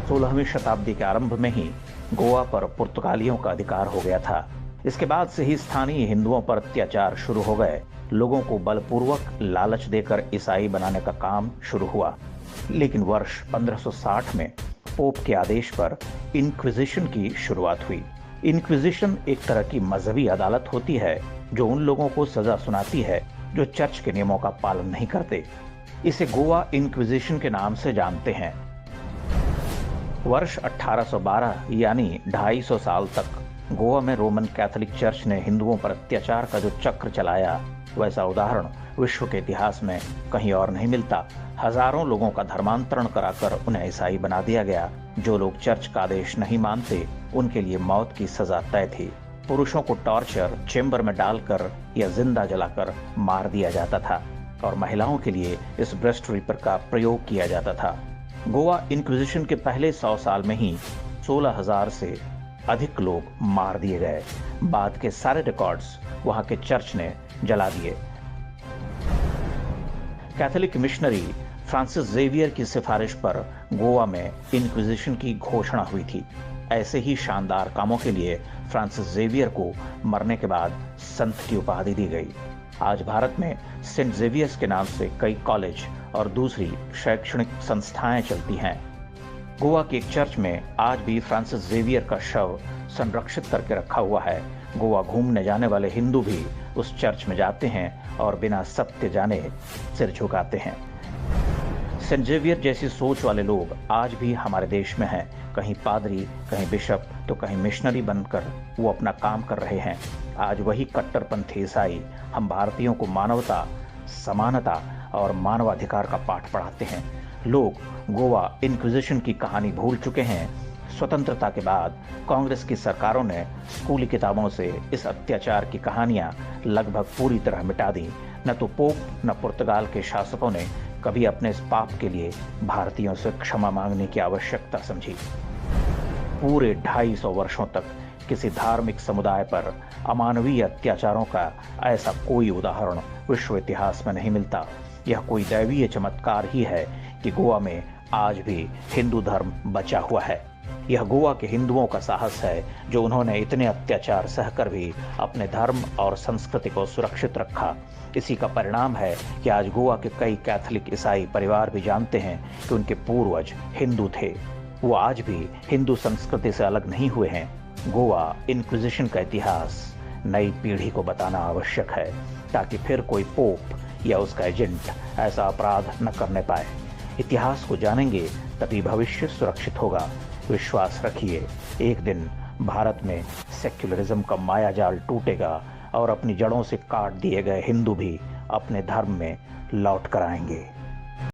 16वीं शताब्दी के आरंभ में ही गोवा पर पुर्तगालियों का अधिकार हो गया था। इसके बाद से ही स्थानीय हिंदुओं पर अत्याचार शुरू हो गए। लोगों को बलपूर्वक लालच देकर ईसाई बनाने का काम शुरू हुआ। लेकिन वर्ष 1560 में पोप के आदेश पर इंक्विजिशन की शुरुआत हुई। इंक्विजिशन एक तरह की मजहबी अदालत होती है जो उन लोगों को सजा सुनाती है जो चर्च के नियमों का पालन नहीं करते। इसे गोवा इंक्विजिशन के नाम से जानते हैं। वर्ष 1812 यानी 250 साल तक गोवा में रोमन कैथोलिक चर्च ने हिंदुओं पर अत्याचार का जो चक्र चलाया, वैसा उदाहरण विश्व के इतिहास में कहीं और नहीं मिलता। हजारों लोगों का धर्मांतरण कराकर उन्हें ईसाई बना दिया गया। जो लोग चर्च का आदेश नहीं मानते उनके लिए मौत की सजा तय थी। पुरुषों को टॉर्चर चेंबर में डालकर या जिंदा जलाकर मार दिया जाता था और महिलाओं के लिए इस ब्रेस्ट रीपर का प्रयोग किया जाता था। गोवा इंक्विजिशन के पहले 100 साल में ही 16,000 से अधिक लोग मार दिए गए। बाद के सारे रिकॉर्ड्स वहां के चर्च ने जला दिए। कैथोलिक मिशनरी फ्रांसिस जेवियर की सिफारिश पर गोवा में इंक्विजिशन की घोषणा हुई थी। ऐसे ही शानदार कामों के लिए फ्रांसिस जेवियर को मरने के बाद संत की उपाधि दी गई। आज भारत में सेंट जेवियर्स के नाम से कई कॉलेज और दूसरी शैक्षणिक संस्थाएं चलती हैं। गोवा के एक चर्च में आज भी फ्रांसिस जेवियर का शव संरक्षित करके रखा हुआ है। गोवा घूमने जाने वाले हिंदू भी उस चर्च में जाते हैं और बिना सत्य जाने सिर झुकाते हैं। सेंट जेवियर जैसी सोच वाले लोग आज भी हमारे देश में हैं। कहीं पादरी, कहीं बिशप तो कहीं मिशनरी बनकर वो अपना काम कर रहे हैं। आज वही कट्टरपंथी ईसाई हम भारतीयों को मानवता, समानता और मानवाधिकार का पाठ पढ़ाते हैं। लोग गोवा इंक्विजिशन की कहानी भूल चुके हैं। स्वतंत्रता के बाद कांग्रेस की सरकारों ने स्कूली किताबों से इस अत्याचार की कहानियां लगभग पूरी तरह मिटा दी। न तो पोप न पुर्तगाल के शासकों ने कभी अपने इस पाप के लिए भारतीयों से क्षमा मांगने की आवश्यकता समझी। पूरे 250 वर्षों तक किसी धार्मिक समुदाय पर अमानवीय अत्याचारों का ऐसा कोई उदाहरण विश्व इतिहास में नहीं मिलता। यह कोई दैवीय चमत्कार ही है कि गोवा में आज भी हिंदू धर्म बचा हुआ है। यह गोवा के हिंदुओं का साहस है जो उन्होंने इतने अत्याचार सहकर भी अपने धर्म और संस्कृति को सुरक्षित रखा। इसी का परिणाम है कि आज गोवा के कई कैथोलिक ईसाई परिवार भी जानते हैं कि उनके पूर्वज हिंदू थे। वो आज भी हिंदू संस्कृति से अलग नहीं हुए हैं। गोवा इंक्विजिशन का इतिहास नई पीढ़ी को बताना आवश्यक है ताकि फिर कोई पोप या उसका एजेंट ऐसा अपराध न करने पाए। इतिहास को जानेंगे तभी भविष्य सुरक्षित होगा। विश्वास रखिए, एक दिन भारत में सेक्युलरिज्म का मायाजाल टूटेगा और अपनी जड़ों से काट दिए गए हिंदू भी अपने धर्म में लौट कर आएंगे।